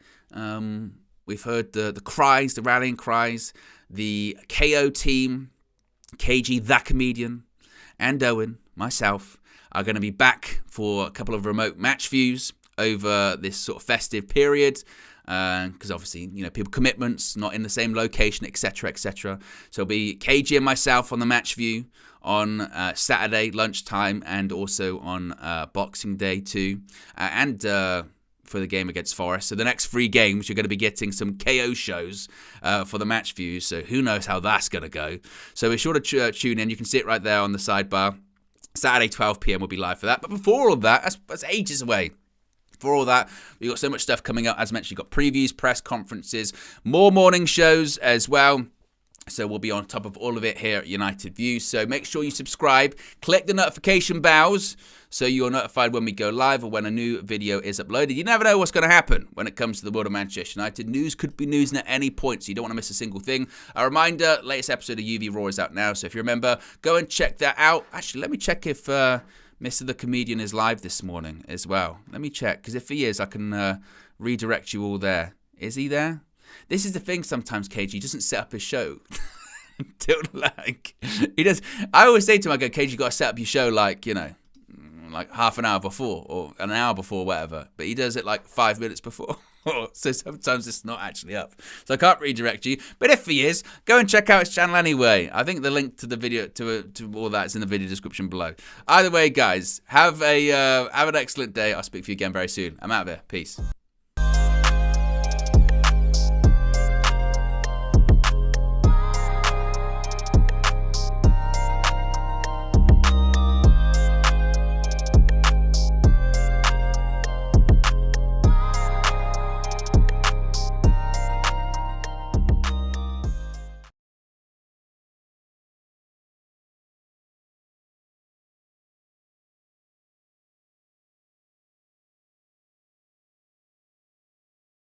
cries, the rallying cries. The KO team, KG the comedian, and Owen, myself, are going to be back for a couple of remote match views over this sort of festive period. Because obviously, people commitments, not in the same location, etc., etc. So it'll be KG and myself on the match view on Saturday lunchtime, and also on Boxing Day too, and for the game against Forest. So the next 3 games, you're going to be getting some KO shows for the match views. So who knows how that's going to go. So be sure to tune in. You can see it right there on the sidebar. Saturday, 12 p.m. will be live for that. But before all that, that's ages away. For all that, we've got so much stuff coming up. As mentioned, you've got previews, press conferences, more morning shows as well. So we'll be on top of all of it here at United View. So make sure you subscribe, click the notification bells so you're notified when we go live or when a new video is uploaded. You never know what's going to happen when it comes to the world of Manchester United. News could be news at any point, so you don't want to miss a single thing. A reminder, latest episode of UV Raw is out now. So if you remember, go and check that out. Actually, let me check if Mr. the Comedian is live this morning as well. Let me check, because if he is, I can redirect you all there. Is he there? This is the thing sometimes, KG doesn't set up his show until he does. I always say to him, I go, KG, you got to set up your show like half an hour before or an hour before, whatever. But he does it like 5 minutes before. So sometimes it's not actually up. So I can't redirect you. But if he is, go and check out his channel anyway. I think the link to the video, to all that is in the video description below. Either way, guys, have an excellent day. I'll speak to you again very soon. I'm out of here. Peace.